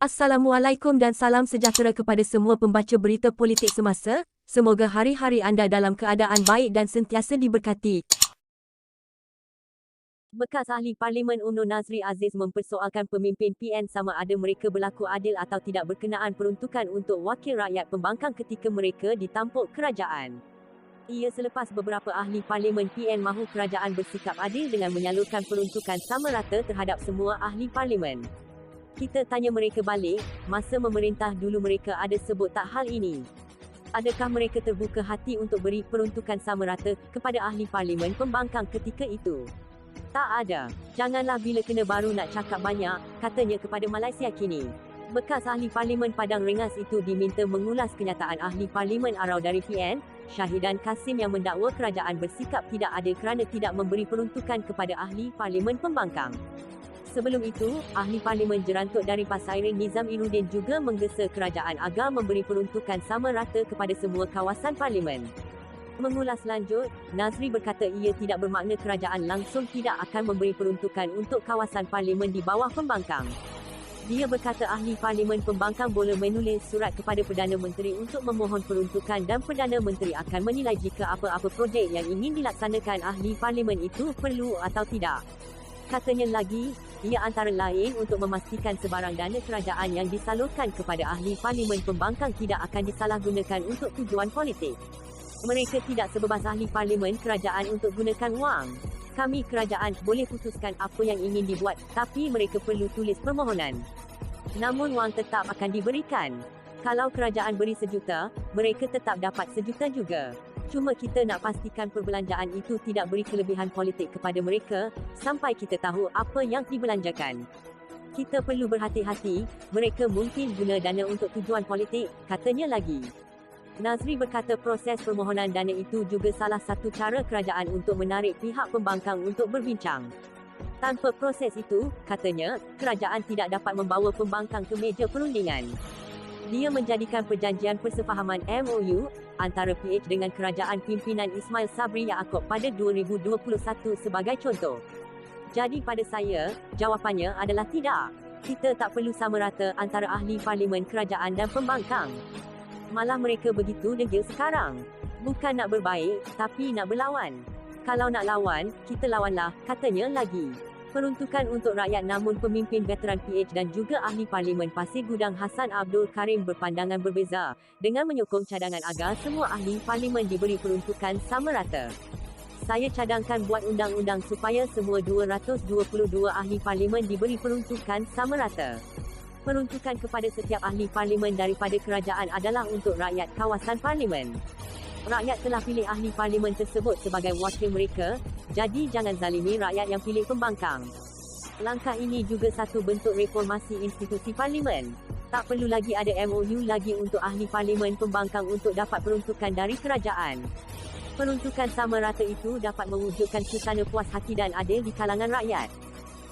Assalamualaikum dan salam sejahtera kepada semua pembaca berita politik semasa. Semoga hari-hari anda dalam keadaan baik dan sentiasa diberkati. Bekas Ahli Parlimen UMNO Nazri Aziz mempersoalkan pemimpin PN sama ada mereka berlaku adil atau tidak berkenaan peruntukan untuk wakil rakyat pembangkang ketika mereka ditampuk kerajaan. Ia selepas beberapa ahli parlimen PN mahu kerajaan bersikap adil dengan menyalurkan peruntukan sama rata terhadap semua ahli parlimen. Kita tanya mereka balik, masa memerintah dulu mereka ada sebut tak hal ini? Adakah mereka terbuka hati untuk beri peruntukan sama rata kepada ahli parlimen pembangkang ketika itu? Tak ada. Janganlah bila kena baru nak cakap banyak, katanya kepada Malaysia Kini. Bekas ahli parlimen Padang Rengas itu diminta mengulas kenyataan ahli parlimen Arau dari PN, Syahidan Kasim yang mendakwa kerajaan bersikap tidak adil kerana tidak memberi peruntukan kepada ahli parlimen pembangkang. Sebelum itu, ahli parlimen Jerantuk dari Pasairing Nizam Irudin juga menggesa kerajaan agar memberi peruntukan sama rata kepada semua kawasan parlimen. Mengulas lanjut, Nazri berkata ia tidak bermakna kerajaan langsung tidak akan memberi peruntukan untuk kawasan parlimen di bawah pembangkang. Dia berkata ahli parlimen pembangkang boleh menulis surat kepada Perdana Menteri untuk memohon peruntukan dan Perdana Menteri akan menilai jika apa-apa projek yang ingin dilaksanakan ahli parlimen itu perlu atau tidak. Katanya lagi, ia antara lain untuk memastikan sebarang dana kerajaan yang disalurkan kepada ahli parlimen pembangkang tidak akan disalahgunakan untuk tujuan politik. Mereka tidak sebebas ahli parlimen kerajaan untuk gunakan wang. Kami kerajaan boleh putuskan apa yang ingin dibuat, tapi mereka perlu tulis permohonan. Namun wang tetap akan diberikan. Kalau kerajaan beri RM1 juta, mereka tetap dapat RM1 juta juga. Cuma kita nak pastikan perbelanjaan itu tidak beri kelebihan politik kepada mereka, sampai kita tahu apa yang dibelanjakan. Kita perlu berhati-hati, mereka mungkin guna dana untuk tujuan politik, katanya lagi. Nazri berkata proses permohonan dana itu juga salah satu cara kerajaan untuk menarik pihak pembangkang untuk berbincang. Tanpa proses itu, katanya, kerajaan tidak dapat membawa pembangkang ke meja perundingan. Dia menjadikan perjanjian persefahaman MOU antara PH dengan kerajaan pimpinan Ismail Sabri Yaakob pada 2021 sebagai contoh. Jadi pada saya, jawapannya adalah tidak. Kita tak perlu sama rata antara ahli parlimen kerajaan dan pembangkang. Malah mereka begitu degil sekarang. Bukan nak berbaik, tapi nak berlawan. Kalau nak lawan, kita lawanlah, katanya lagi. Peruntukan untuk rakyat namun pemimpin veteran PH dan juga ahli parlimen Pasir Gudang Hassan Abdul Karim berpandangan berbeza, dengan menyokong cadangan agar semua ahli parlimen diberi peruntukan sama rata. Saya cadangkan buat undang-undang supaya semua 222 ahli parlimen diberi peruntukan sama rata. Peruntukan kepada setiap ahli parlimen daripada kerajaan adalah untuk rakyat kawasan parlimen. Rakyat telah pilih ahli parlimen tersebut sebagai wakil mereka, jadi jangan zalimi rakyat yang pilih pembangkang. Langkah ini juga satu bentuk reformasi institusi parlimen. Tak perlu lagi ada MOU lagi untuk ahli parlimen pembangkang untuk dapat peruntukan dari kerajaan. Peruntukan sama rata itu dapat mewujudkan suasana puas hati dan adil di kalangan rakyat.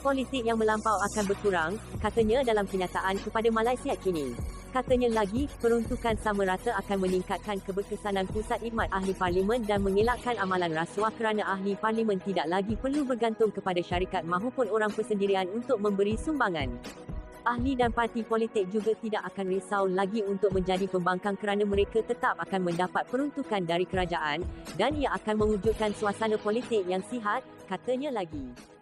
Politik yang melampau akan berkurang, katanya dalam kenyataan kepada Malaysia Kini. Katanya lagi, peruntukan sama rata akan meningkatkan keberkesanan pusat khidmat ahli parlimen dan mengelakkan amalan rasuah kerana ahli parlimen tidak lagi perlu bergantung kepada syarikat mahupun orang persendirian untuk memberi sumbangan. Ahli dan parti politik juga tidak akan risau lagi untuk menjadi pembangkang kerana mereka tetap akan mendapat peruntukan dari kerajaan dan ia akan mewujudkan suasana politik yang sihat, katanya lagi.